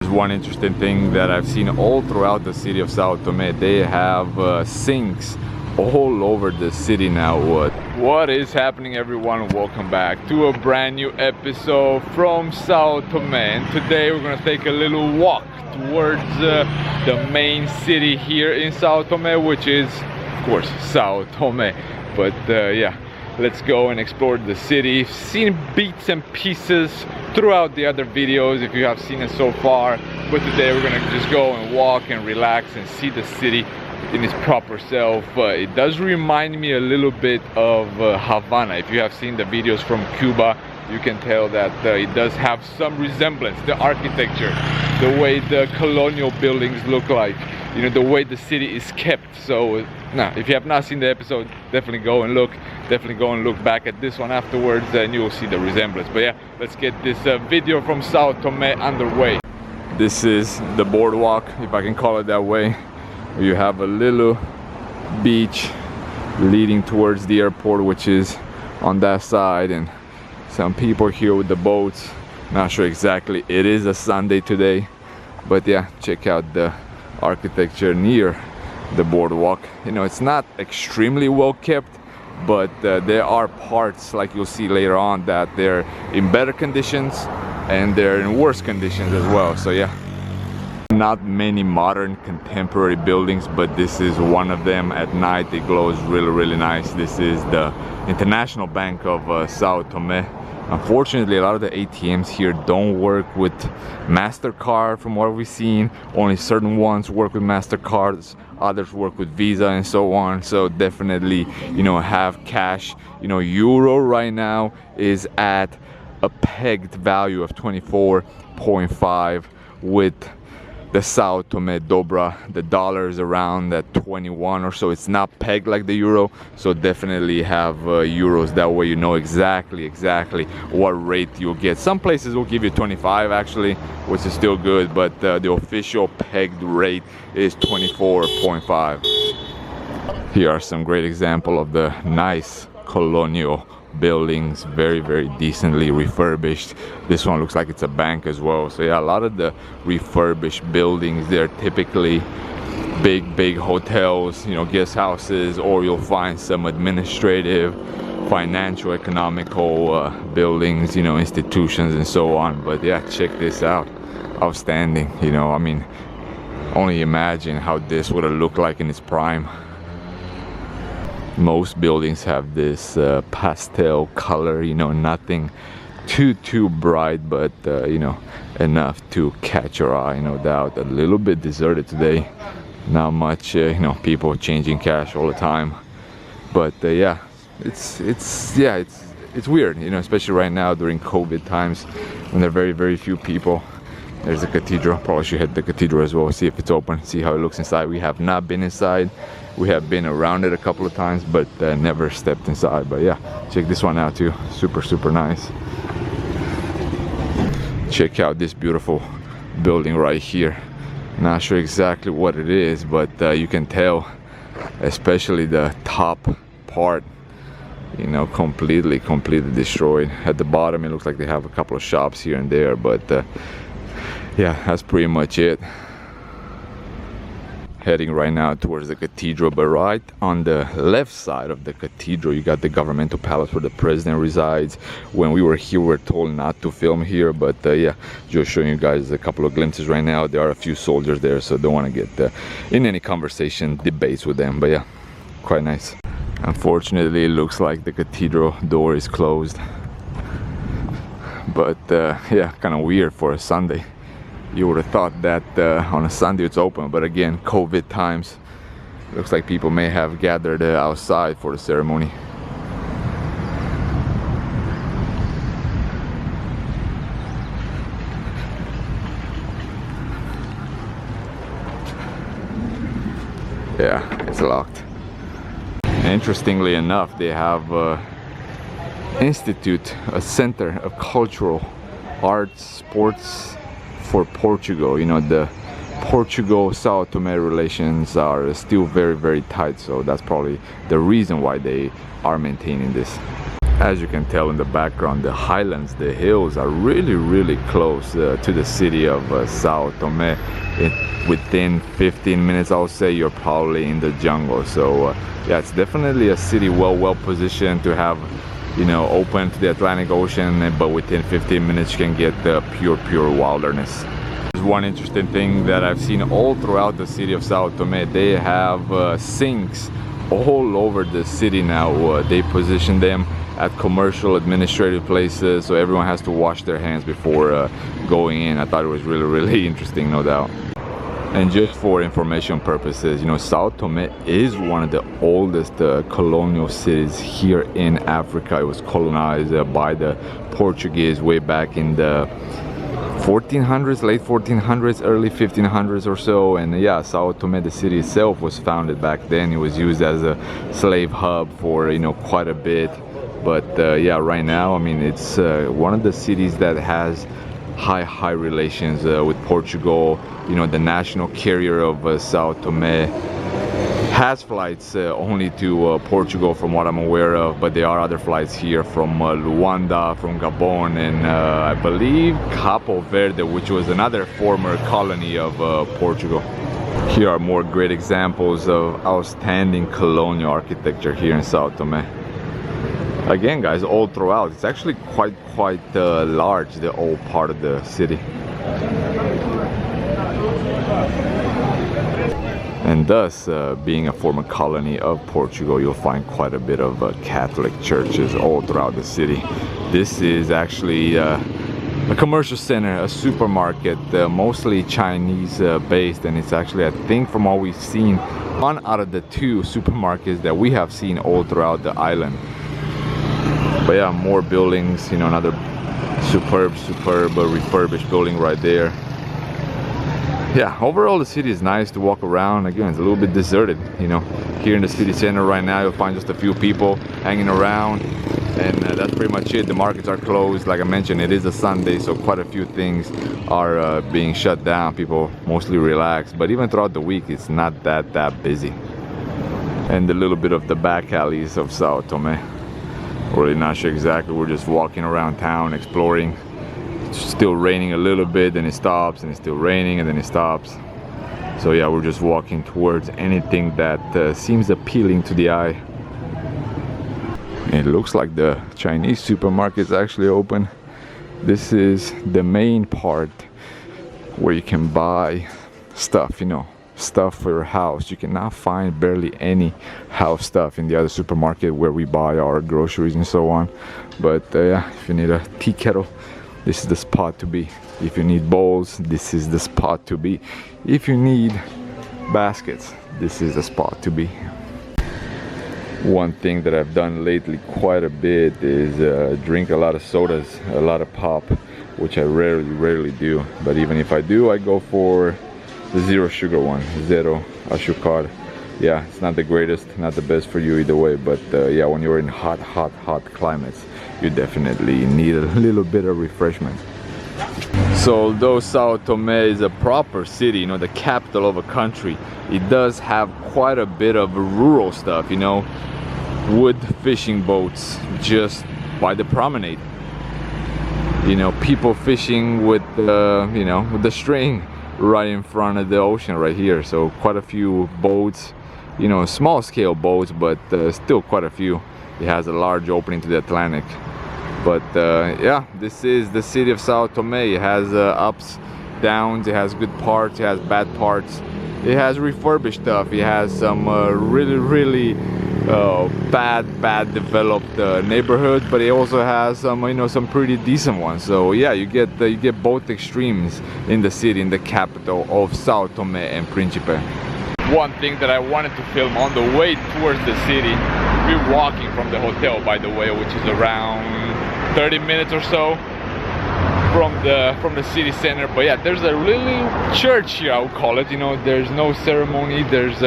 one interesting thing that I've seen all throughout the city of Sao Tome. They have sinks all over the city now. What is happening, everyone? Welcome back to a brand new episode from Sao Tome, and today we're gonna take a little walk towards the main city here in Sao Tome, which is of course Sao Tome. But yeah, let's go and explore the city. Seen bits and pieces throughout the other videos if you have seen it so far, but today we're gonna just go and walk and relax and see the city in its proper self. It does remind me a little bit of Havana. If you have seen the videos from Cuba, you can tell that it does have some resemblance. The architecture, the way the colonial buildings look like, you know, the way the city is kept. So now, if you have not seen the episode, definitely go and look. Definitely go and look back at this one afterwards, and you will see the resemblance. But yeah, let's get this video from Sao Tome underway. This is the boardwalk, if I can call it that way. You have a little beach leading towards the airport, which is on that side, and some people here with the boats. Not sure exactly, it is a Sunday today, but yeah, check out the architecture near the boardwalk. You know, it's not extremely well kept, but there are parts, like you'll see later on, that they're in better conditions and they're in worse conditions as well. So yeah, not many modern contemporary buildings, but this is one of them. At night it glows really nice. This is the International Bank of Sao Tome. Unfortunately, a lot of the ATMs here don't work with MasterCard from what we've seen. Only certain ones work with MasterCards, others work with Visa and so on. So definitely, you know, have cash. You know, euro right now is at a pegged value of 24.5 with the Sao Tome Dobra. The dollar is around at 21 or so. It's not pegged like the euro, so definitely have euros. That way you know exactly what rate you'll get. Some places will give you 25 actually, which is still good, but the official pegged rate is 24.5. Here are some great examples of the nice colonial buildings, very decently refurbished. This one looks like it's a bank as well. So yeah, a lot of the refurbished buildings, they're typically big hotels, you know, guest houses, or you'll find some administrative, financial, economical buildings, you know, institutions and so on. But yeah, check this out. Outstanding. You know, I mean, only imagine how this would have looked like in its prime. Most buildings have this pastel color, you know, nothing too bright, but you know, enough to catch your eye, no doubt. A little bit deserted today, not much you know, people changing cash all the time, but yeah, it's weird, you know, especially right now during COVID times when there are very few people. There's a cathedral. Probably should hit the cathedral as well, see if it's open, see how it looks inside. We have not been inside. We have been around it a couple of times, but never stepped inside. But yeah, check this one out too. Super nice. Check out this beautiful building right here. Not sure exactly what it is, but you can tell, especially the top part, you know, completely destroyed. At the bottom it looks like they have a couple of shops here and there, but yeah, that's pretty much it. Heading right now towards the cathedral, but right on the left side of the cathedral you got the governmental palace where the president resides. When we were here we were told not to film here, but yeah, just showing you guys a couple of glimpses right now. There are a few soldiers there, so don't want to get in any conversation, debates with them, but yeah, quite nice. Unfortunately, it looks like the cathedral door is closed, but yeah, kind of weird for a Sunday. You would have thought that on a Sunday it's open, but again, COVID times, looks like people may have gathered outside for the ceremony. Yeah, it's locked. Interestingly enough, they have institute, a center of cultural arts, sports for Portugal. You know, the Portugal-Sao Tome relations are still very tight, so that's probably the reason why they are maintaining this. As you can tell in the background, the highlands, the hills are really close to the city of Sao Tome. Within 15 minutes, I'll say, you're probably in the jungle. So yeah, it's definitely a city well positioned to have, you know, open to the Atlantic Ocean, but within 15 minutes you can get the pure wilderness. There's one interesting thing that I've seen all throughout the city of Sao Tome. They have sinks all over the city now. They position them at commercial administrative places, so everyone has to wash their hands before going in. I thought it was really interesting, no doubt. And just for information purposes, you know, Sao Tome is one of the oldest colonial cities here in Africa. It was colonized by the Portuguese way back in the 1400s, late 1400s, early 1500s or so. And yeah, Sao Tome, the city itself, was founded back then. It was used as a slave hub for, you know, quite a bit. But yeah, right now, I mean, it's one of the cities that has high relations with Portugal. You know, the national carrier of Sao Tome has flights only to Portugal, from what I'm aware of, but there are other flights here from Luanda, from Gabon, and I believe Cabo Verde, which was another former colony of Portugal. Here are more great examples of outstanding colonial architecture here in Sao Tome. Again, guys, all throughout, it's actually quite large, the old part of the city. And thus, being a former colony of Portugal, you'll find quite a bit of Catholic churches all throughout the city. This is actually a commercial center, a supermarket, mostly Chinese based, and it's actually, I think, from what we've seen, one out of the two supermarkets that we have seen all throughout the island. But yeah, more buildings, you know, another superb refurbished building right there. Yeah, overall the city is nice to walk around. Again, it's a little bit deserted, you know. Here in the city center right now, you'll find just a few people hanging around, and that's pretty much it. The markets are closed. Like I mentioned, it is a Sunday, so quite a few things are being shut down. People mostly relax, but even throughout the week, it's not that busy. And a little bit of the back alleys of Sao Tome. Really not sure exactly. We're just walking around town, exploring. It's still raining a little bit, then it stops, and it's still raining, and then it stops. So yeah, we're just walking towards anything that seems appealing to the eye. It looks like the Chinese supermarket is actually open. This is the main part where you can buy stuff, you know, stuff for your house. You cannot find barely any house stuff in the other supermarket where we buy our groceries and so on. But yeah, if you need a tea kettle, this is the spot to be. If you need bowls, this is the spot to be. If you need baskets, this is the spot to be. One thing that I've done lately quite a bit is drink a lot of sodas, a lot of pop, which I rarely do. But even if I do, I go for the zero sugar one, zero azúcar. Yeah, it's not the greatest, not the best for you either way, but yeah, when you're in hot climates, you definitely need a little bit of refreshment. So although Sao Tome is a proper city, you know, the capital of a country, it does have quite a bit of rural stuff, you know, wood fishing boats just by the promenade. You know, people fishing with you know, with the string right in front of the ocean right here. So quite a few boats, you know, small scale boats, but still quite a few. It has a large opening to the Atlantic. But yeah, this is the city of Sao Tome. It has ups, downs, it has good parts, it has bad parts. It has refurbished stuff. It has some really bad developed neighborhoods, but it also has some, you know, some pretty decent ones. So yeah, you get both extremes in the city, in the capital of Sao Tome and Principe. One thing that I wanted to film on the way towards the city, we're walking from the hotel, by the way, which is around 30 minutes or so from the city center. But yeah, there's a little church here, I would call it. You know, there's no ceremony, there's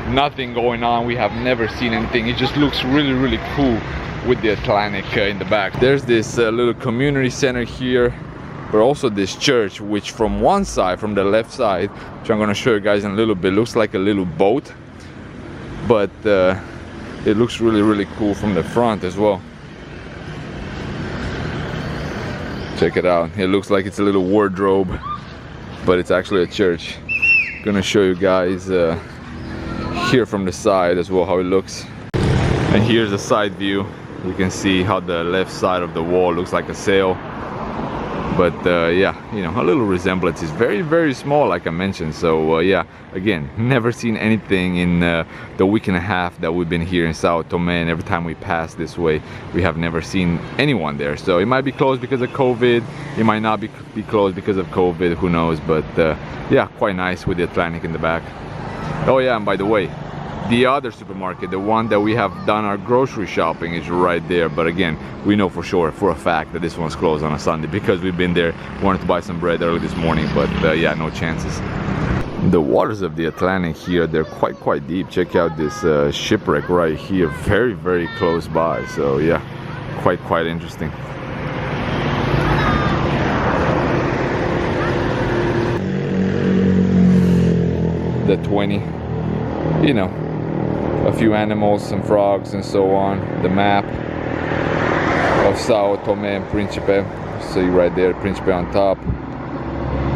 nothing going on. We have never seen anything. It just looks really cool with the Atlantic in the back. There's this little community center here, but also this church, which from one side, from the left side, which I'm going to show you guys in a little bit, looks like a little boat, but it looks really cool from the front as well. Check it out. It looks like it's a little wardrobe, but it's actually a church. Gonna show you guys here from the side as well how it looks. And here's the side view. You can see how the left side of the wall looks like a sail. But yeah, you know, a little resemblance. Is very, very small, like I mentioned. So yeah, again, never seen anything in the week and a half that we've been here in Sao Tome, and every time we pass this way, we have never seen anyone there. So it might be closed because of COVID, it might not be closed because of COVID, who knows. But yeah, quite nice with the Atlantic in the back. Oh yeah, and by the way, the other supermarket, the one that we have done our grocery shopping, is right there. But again, we know for sure, for a fact, that this one's closed on a Sunday because we've been there, wanted to buy some bread early this morning, but yeah, no chances. The waters of the Atlantic here, they're quite deep. Check out this shipwreck right here, very, very close by. So yeah, quite interesting. The 20, you know, a few animals, some frogs and so on. The map of Sao Tome and Principe. See right there, Principe on top,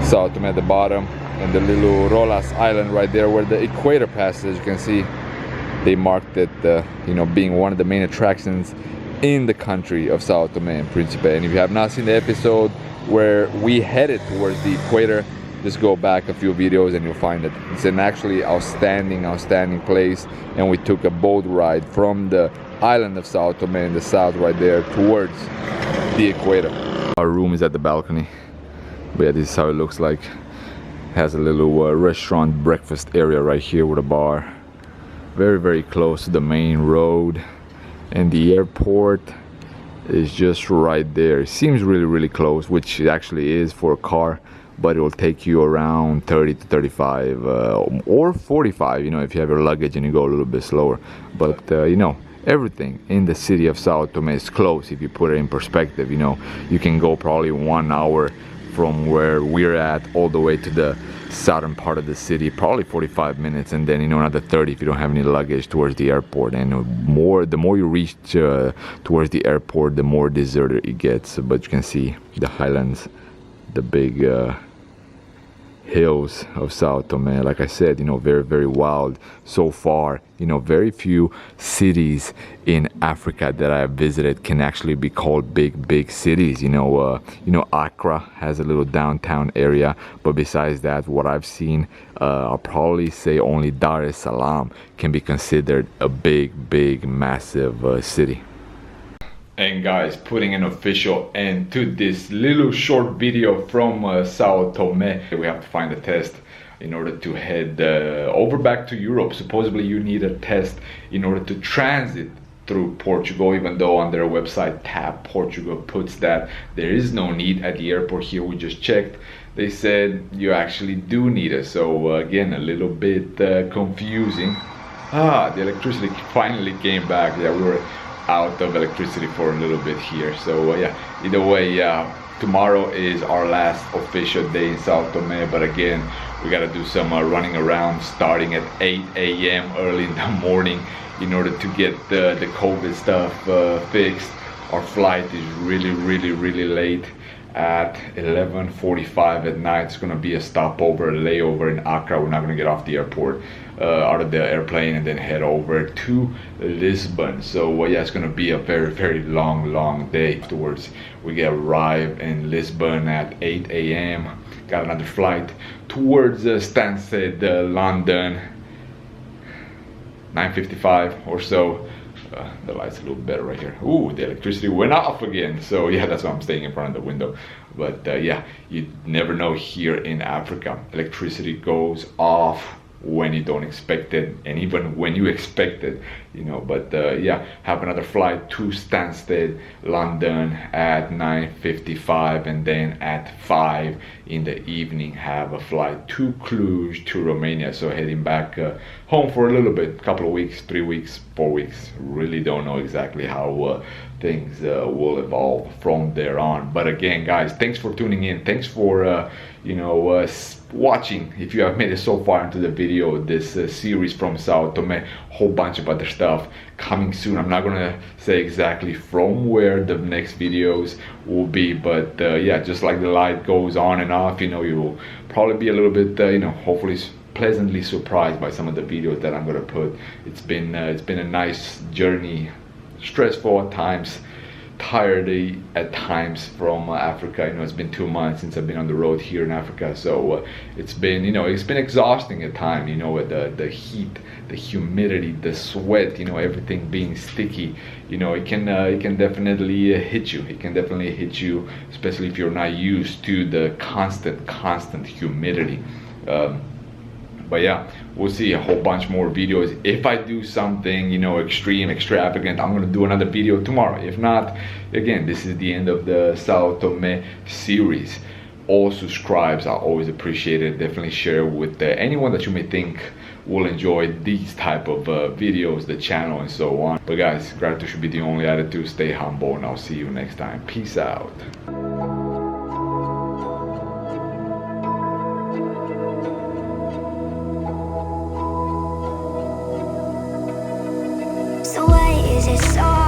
Sao Tome at the bottom, and the little Rolas Island right there where the equator passes. As you can see, they marked it, you know, being one of the main attractions in the country of Sao Tome and Principe. And if you have not seen the episode where we headed towards the equator, just go back a few videos and you'll find it. It's an actually outstanding place, and we took a boat ride from the island of Sao Tome in the south right there towards the equator. Our room is at the balcony, but yeah, this is how it looks like. It has a little restaurant breakfast area right here with a bar, very close to the main road, and the airport is just right there. It seems really close, which it actually is for a car, but it will take you around 30 to 35 or 45, you know, if you have your luggage and you go a little bit slower. But you know, everything in the city of Sao Tome is close. If you put it in perspective, you know, you can go probably 1 hour from where we're at all the way to the southern part of the city, probably 45 minutes, and then, you know, another 30 if you don't have any luggage towards the airport. And the more you reach towards the airport, the more deserted it gets. But you can see the highlands, the big hills of Sao Tome. Like I said, you know, very wild so far. You know, very few cities in Africa that I have visited can actually be called big cities. You know, Accra has a little downtown area, but besides that, what I've seen, I'll probably say only Dar es Salaam can be considered a big massive city. And guys, putting an official end to this little short video from Sao Tome. We have to find a test in order to head over back to Europe. Supposedly you need a test in order to transit through Portugal, even though on their website Tap Portugal puts that there is no need at the airport. Here we just checked, they said you actually do need it. So again, a little bit confusing. The electricity finally came back. Yeah, we were out of electricity for a little bit here. So yeah, either way, tomorrow is our last official day in Sao Tome, but again, we gotta do some running around starting at 8 a.m. early in the morning in order to get the COVID stuff fixed. Our flight is really late at 11:45 at night. It's gonna be a stopover, a layover in Accra. We're not gonna get off the airport, out of the airplane, and then head over to Lisbon. So yeah, it's gonna be a very long day. Afterwards, we arrive in Lisbon at 8 a.m. Got another flight towards Stansted, London, 9:55 or so. The light's a little better right here. Ooh, the electricity went off again. So yeah, that's why I'm staying in front of the window. But yeah, you never know here in Africa. Electricity goes off when you don't expect it, and even when you expect it, you know. But yeah, have another flight to Stansted, London at 9:55, and then at 5 in the evening have a flight to Cluj, to Romania. So heading back home for a little bit, couple of weeks, 3 weeks, 4 weeks. Really don't know exactly how things will evolve from there on. But again, guys, thanks for tuning in. Thanks for you know, watching. If you have made it so far into the video, this series from Sao Tome, whole bunch of other stuff coming soon. I'm not gonna say exactly from where the next videos will be, but yeah, just like the light goes on and off, you know, you will probably be a little bit you know, hopefully pleasantly surprised by some of the videos that I'm gonna put. It's been a nice journey, stressful at times, tired at times from Africa. You know, it's been 2 months since I've been on the road here in Africa, so it's been, you know, it's been exhausting at times, you know, with the heat, the humidity, the sweat, you know, everything being sticky. You know, it can definitely hit you. It can definitely hit you, especially if you're not used to the constant humidity. But yeah, we'll see a whole bunch more videos. If I do something, you know, extreme, extravagant, I'm gonna do another video tomorrow. If not, again, this is the end of the Sao Tome series. All subscribes are always appreciated. Definitely share with anyone that you may think will enjoy these type of videos, the channel, and so on. But guys, gratitude should be the only attitude. Stay humble, and I'll see you next time. Peace out. So why is it so